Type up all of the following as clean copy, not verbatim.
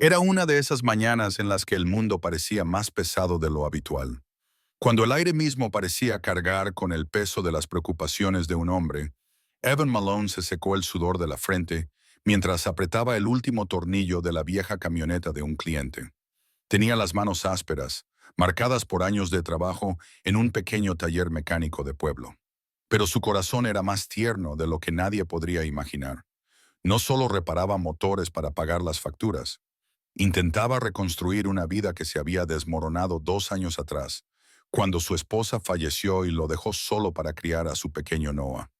Era una de esas mañanas en las que el mundo parecía más pesado de lo habitual. Cuando el aire mismo parecía cargar con el peso de las preocupaciones de un hombre, Evan Malone se secó el sudor de la frente mientras apretaba el último tornillo de la vieja camioneta de un cliente. Tenía las manos ásperas, marcadas por años de trabajo en un pequeño taller mecánico de pueblo. Pero su corazón era más tierno de lo que nadie podría imaginar. No solo reparaba motores para pagar las facturas, intentaba reconstruir una vida que se había desmoronado 2 años atrás, cuando su esposa falleció y lo dejó solo para criar a su pequeño Noah.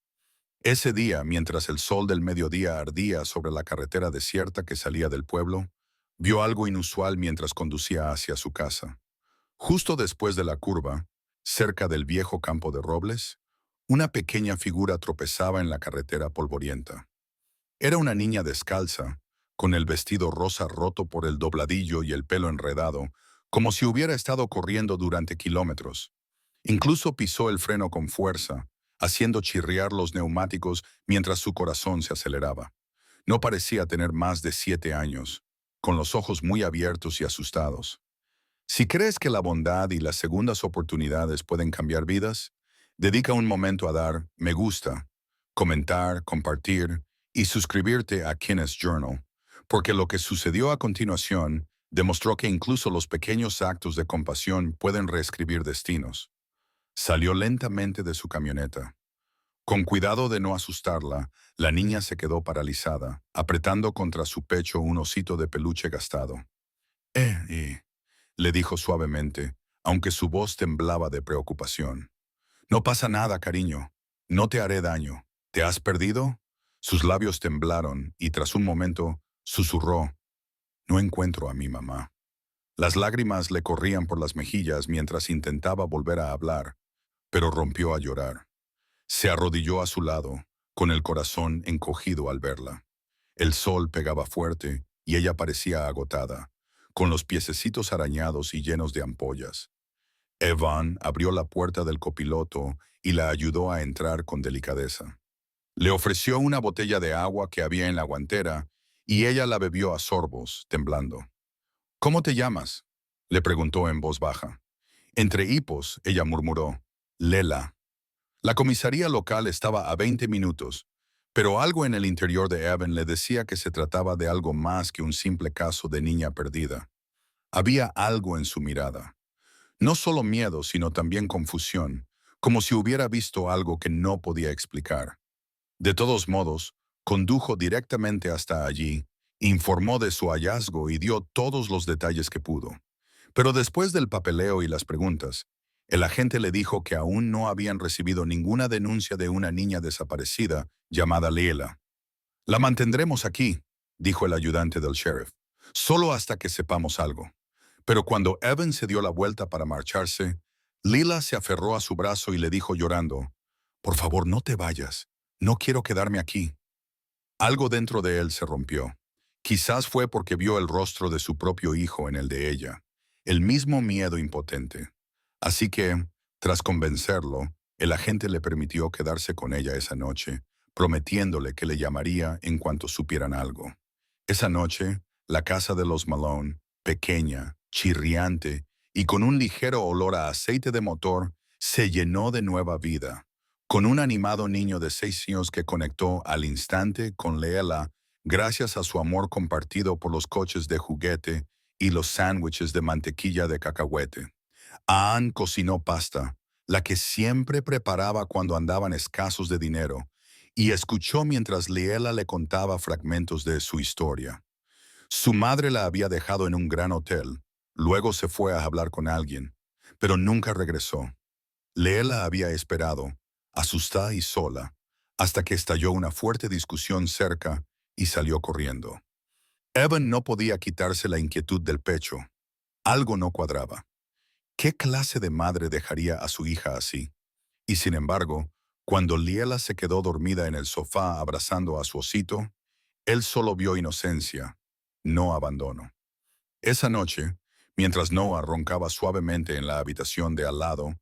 Ese día, mientras el sol del mediodía ardía sobre la carretera desierta que salía del pueblo, vio algo inusual mientras conducía hacia su casa. Justo después de la curva, cerca del viejo campo de robles, una pequeña figura tropezaba en la carretera polvorienta. Era una niña descalza, con el vestido rosa roto por el dobladillo y el pelo enredado, como si hubiera estado corriendo durante kilómetros. Incluso pisó el freno con fuerza, haciendo chirriar los neumáticos mientras su corazón se aceleraba. No parecía tener más de 7 años, con los ojos muy abiertos y asustados. Si crees que la bondad y las segundas oportunidades pueden cambiar vidas, dedica un momento a dar me gusta, comentar, compartir y suscribirte a Kenneth's Journal, porque lo que sucedió a continuación demostró que incluso los pequeños actos de compasión pueden reescribir destinos. Salió lentamente de su camioneta. Con cuidado de no asustarla, la niña se quedó paralizada, apretando contra su pecho un osito de peluche gastado. Eh, le dijo suavemente, aunque su voz temblaba de preocupación. No pasa nada, cariño. No te haré daño. ¿Te has perdido? Sus labios temblaron y tras un momento susurró, no encuentro a mi mamá. Las lágrimas le corrían por las mejillas mientras intentaba volver a hablar, pero rompió a llorar. Se arrodilló a su lado, con el corazón encogido al verla. El sol pegaba fuerte y ella parecía agotada, con los piececitos arañados y llenos de ampollas. Evan abrió la puerta del copiloto y la ayudó a entrar con delicadeza. Le ofreció una botella de agua que había en la guantera y ella la bebió a sorbos, temblando. ¿Cómo te llamas?, le preguntó en voz baja. Entre hipos, ella murmuró, Lela. La comisaría local estaba a 20 minutos, pero algo en el interior de Evan le decía que se trataba de algo más que un simple caso de niña perdida. Había algo en su mirada. No solo miedo, sino también confusión, como si hubiera visto algo que no podía explicar. De todos modos, condujo directamente hasta allí, informó de su hallazgo y dio todos los detalles que pudo. Pero después del papeleo y las preguntas, el agente le dijo que aún no habían recibido ninguna denuncia de una niña desaparecida llamada Leela. La mantendremos aquí, dijo el ayudante del sheriff, solo hasta que sepamos algo. Pero cuando Evan se dio la vuelta para marcharse, Lila se aferró a su brazo y le dijo llorando, por favor, no te vayas. No quiero quedarme aquí. Algo dentro de él se rompió. Quizás fue porque vio el rostro de su propio hijo en el de ella, el mismo miedo impotente. Así que, tras convencerlo, el agente le permitió quedarse con ella esa noche, prometiéndole que le llamaría en cuanto supieran algo. Esa noche, la casa de los Malone, pequeña, chirriante y con un ligero olor a aceite de motor, se llenó de nueva vida, con un animado niño de 6 años que conectó al instante con Leela gracias a su amor compartido por los coches de juguete y los sándwiches de mantequilla de cacahuete. Ann cocinó pasta, la que siempre preparaba cuando andaban escasos de dinero, y escuchó mientras Leela le contaba fragmentos de su historia. Su madre la había dejado en un gran hotel, luego se fue a hablar con alguien, pero nunca regresó. Leela había esperado, asustada y sola, hasta que estalló una fuerte discusión cerca y salió corriendo. Evan no podía quitarse la inquietud del pecho. Algo no cuadraba. ¿Qué clase de madre dejaría a su hija así? Y sin embargo, cuando Leela se quedó dormida en el sofá abrazando a su osito, él solo vio inocencia, no abandono. Esa noche, mientras Noah roncaba suavemente en la habitación de al lado,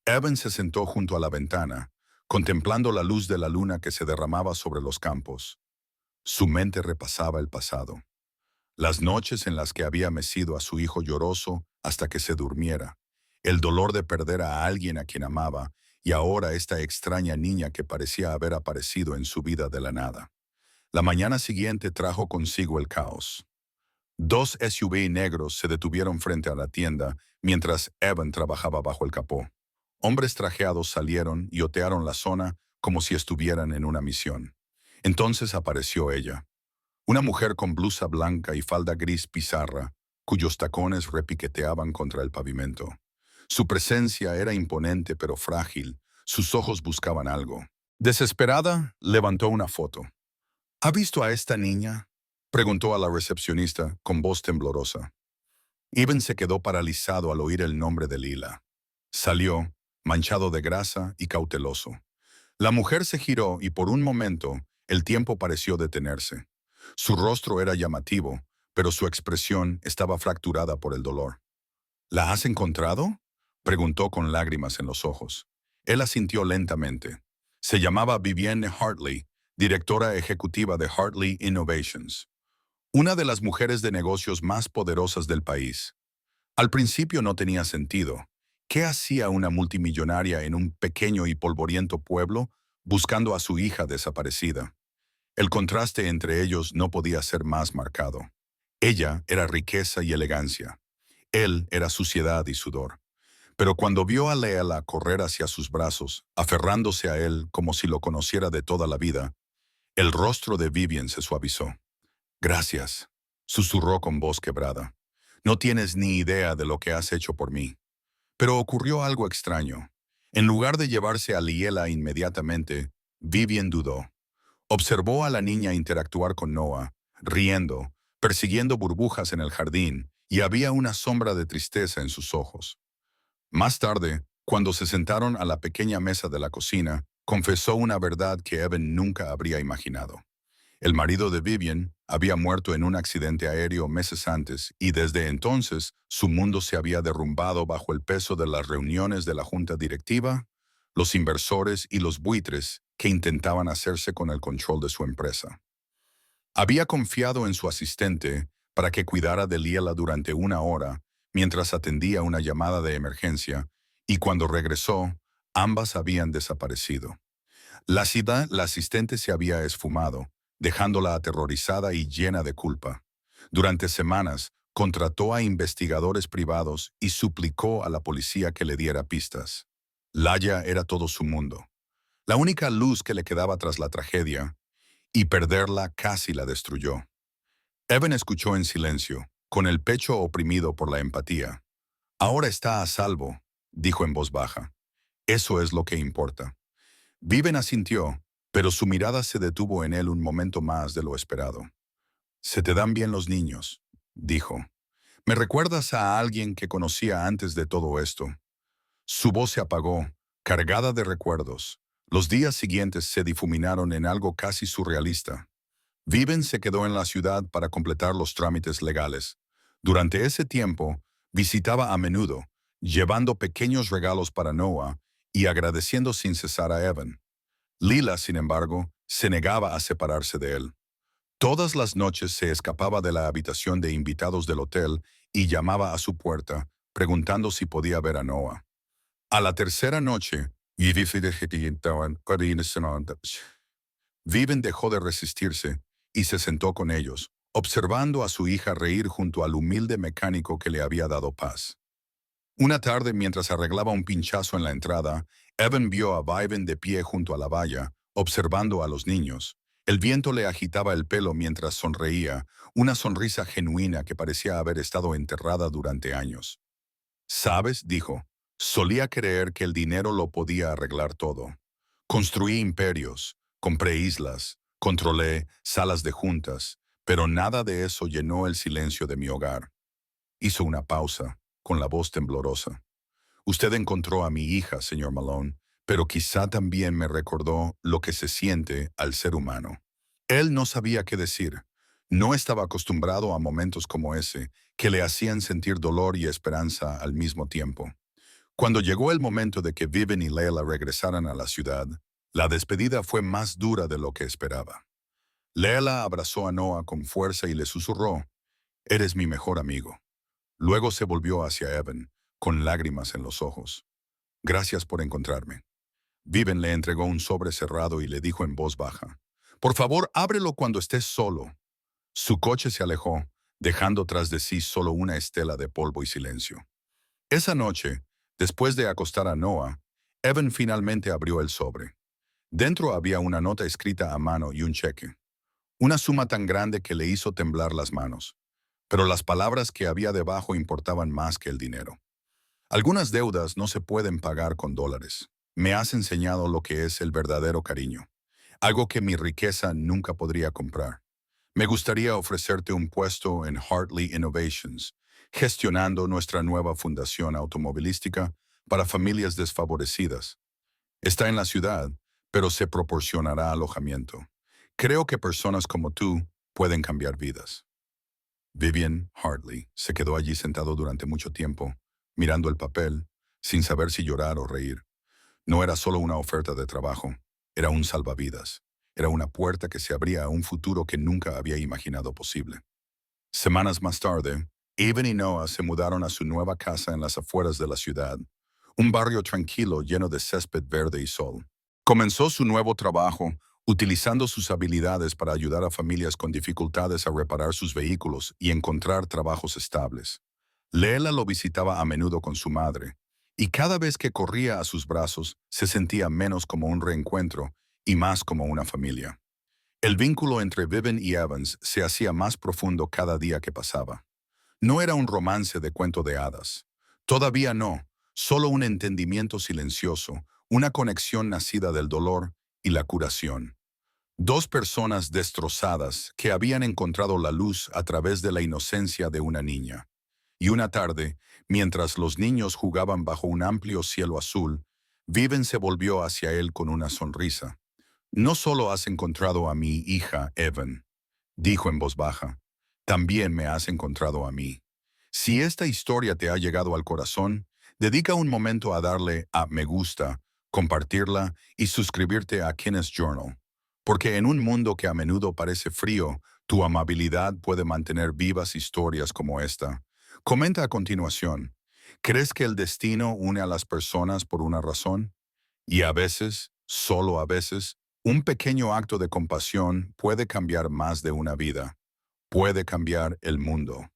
Evan se sentó junto a la ventana, contemplando la luz de la luna que se derramaba sobre los campos. Su mente repasaba el pasado. Las noches en las que había mecido a su hijo lloroso hasta que se durmiera, el dolor de perder a alguien a quien amaba, y ahora esta extraña niña que parecía haber aparecido en su vida de la nada. La mañana siguiente trajo consigo el caos. Dos SUV negros se detuvieron frente a la tienda mientras Evan trabajaba bajo el capó. Hombres trajeados salieron y otearon la zona como si estuvieran en una misión. Entonces apareció ella, una mujer con blusa blanca y falda gris pizarra, cuyos tacones repiqueteaban contra el pavimento. Su presencia era imponente pero frágil, sus ojos buscaban algo. Desesperada, levantó una foto. ¿Ha visto a esta niña?, preguntó a la recepcionista con voz temblorosa. Evan se quedó paralizado al oír el nombre de Lila. Salió, manchado de grasa y cauteloso. La mujer se giró y por un momento el tiempo pareció detenerse. Su rostro era llamativo, pero su expresión estaba fracturada por el dolor. ¿La has encontrado?, preguntó con lágrimas en los ojos. Él asintió lentamente. Se llamaba Vivienne Hartley, directora ejecutiva de Hartley Innovations, una de las mujeres de negocios más poderosas del país. Al principio no tenía sentido. ¿Qué hacía una multimillonaria en un pequeño y polvoriento pueblo buscando a su hija desaparecida? El contraste entre ellos no podía ser más marcado. Ella era riqueza y elegancia. Él era suciedad y sudor. Pero cuando vio a Leela correr hacia sus brazos, aferrándose a él como si lo conociera de toda la vida, el rostro de Vivian se suavizó. «Gracias», susurró con voz quebrada. «No tienes ni idea de lo que has hecho por mí». Pero ocurrió algo extraño. En lugar de llevarse a Leela inmediatamente, Vivian dudó. Observó a la niña interactuar con Noah, riendo, persiguiendo burbujas en el jardín, y había una sombra de tristeza en sus ojos. Más tarde, cuando se sentaron a la pequeña mesa de la cocina, confesó una verdad que Evan nunca habría imaginado. El marido de Vivian había muerto en un accidente aéreo meses antes y desde entonces su mundo se había derrumbado bajo el peso de las reuniones de la junta directiva, los inversores y los buitres que intentaban hacerse con el control de su empresa. Había confiado en su asistente para que cuidara de Liela durante una hora mientras atendía una llamada de emergencia y cuando regresó, ambas habían desaparecido. La asistente se había esfumado, dejándola aterrorizada y llena de culpa. Durante semanas, contrató a investigadores privados y suplicó a la policía que le diera pistas. Laya era todo su mundo, la única luz que le quedaba tras la tragedia, y perderla casi la destruyó. Evan escuchó en silencio, con el pecho oprimido por la empatía. «Ahora está a salvo», dijo en voz baja. «Eso es lo que importa». Viven asintió, pero su mirada se detuvo en él un momento más de lo esperado. «Se te dan bien los niños», dijo. «Me recuerdas a alguien que conocía antes de todo esto». Su voz se apagó, cargada de recuerdos. Los días siguientes se difuminaron en algo casi surrealista. Viven se quedó en la ciudad para completar los trámites legales. Durante ese tiempo, visitaba a menudo, llevando pequeños regalos para Noah y agradeciendo sin cesar a Evan. Lila, sin embargo, se negaba a separarse de él. Todas las noches se escapaba de la habitación de invitados del hotel y llamaba a su puerta, preguntando si podía ver a Noah. A la tercera noche, Viven dejó de resistirse y se sentó con ellos, observando a su hija reír junto al humilde mecánico que le había dado paz. Una tarde, mientras arreglaba un pinchazo en la entrada, Evan vio a Viven de pie junto a la valla, observando a los niños. El viento le agitaba el pelo mientras sonreía, una sonrisa genuina que parecía haber estado enterrada durante años. «¿Sabes?», dijo, «solía creer que el dinero lo podía arreglar todo. Construí imperios, compré islas, controlé salas de juntas, pero nada de eso llenó el silencio de mi hogar». Hizo una pausa, con la voz temblorosa. «Usted encontró a mi hija, señor Malone, pero quizá también me recordó lo que se siente al ser humano». Él no sabía qué decir. No estaba acostumbrado a momentos como ese, que le hacían sentir dolor y esperanza al mismo tiempo. Cuando llegó el momento de que Viven y Leila regresaran a la ciudad, la despedida fue más dura de lo que esperaba. Leila abrazó a Noah con fuerza y le susurró, Eres mi mejor amigo. Luego se volvió hacia Evan, con lágrimas en los ojos. Gracias por encontrarme. Viven le entregó un sobre cerrado y le dijo en voz baja, por favor, ábrelo cuando estés solo. Su coche se alejó, dejando tras de sí solo una estela de polvo y silencio. Esa noche, después de acostar a Noah, Evan finalmente abrió el sobre. Dentro había una nota escrita a mano y un cheque. Una suma tan grande que le hizo temblar las manos. Pero las palabras que había debajo importaban más que el dinero. Algunas deudas no se pueden pagar con dólares. Me has enseñado lo que es el verdadero cariño, algo que mi riqueza nunca podría comprar. Me gustaría ofrecerte un puesto en Hartley Innovations, gestionando nuestra nueva fundación automovilística para familias desfavorecidas. Está en la ciudad, pero se proporcionará alojamiento. Creo que personas como tú pueden cambiar vidas. Vivian Hartley se quedó allí sentado durante mucho tiempo, mirando el papel, sin saber si llorar o reír. No era solo una oferta de trabajo, era un salvavidas. Era una puerta que se abría a un futuro que nunca había imaginado posible. Semanas más tarde, Evan y Noah se mudaron a su nueva casa en las afueras de la ciudad, un barrio tranquilo lleno de césped verde y sol. Comenzó su nuevo trabajo, utilizando sus habilidades para ayudar a familias con dificultades a reparar sus vehículos y encontrar trabajos estables. Leela lo visitaba a menudo con su madre, y cada vez que corría a sus brazos se sentía menos como un reencuentro y más como una familia. El vínculo entre Vivian y Evans se hacía más profundo cada día que pasaba. No era un romance de cuento de hadas. Todavía no, solo un entendimiento silencioso, una conexión nacida del dolor y la curación. Dos personas destrozadas que habían encontrado la luz a través de la inocencia de una niña. Y una tarde, mientras los niños jugaban bajo un amplio cielo azul, Viven se volvió hacia él con una sonrisa. No solo has encontrado a mi hija, Evan, dijo en voz baja, también me has encontrado a mí. Si esta historia te ha llegado al corazón, dedica un momento a darle a me gusta, compartirla y suscribirte a Kenneth Journal. Porque en un mundo que a menudo parece frío, tu amabilidad puede mantener vivas historias como esta. Comenta a continuación. ¿Crees que el destino une a las personas por una razón? Y a veces, solo a veces, un pequeño acto de compasión puede cambiar más de una vida. Puede cambiar el mundo.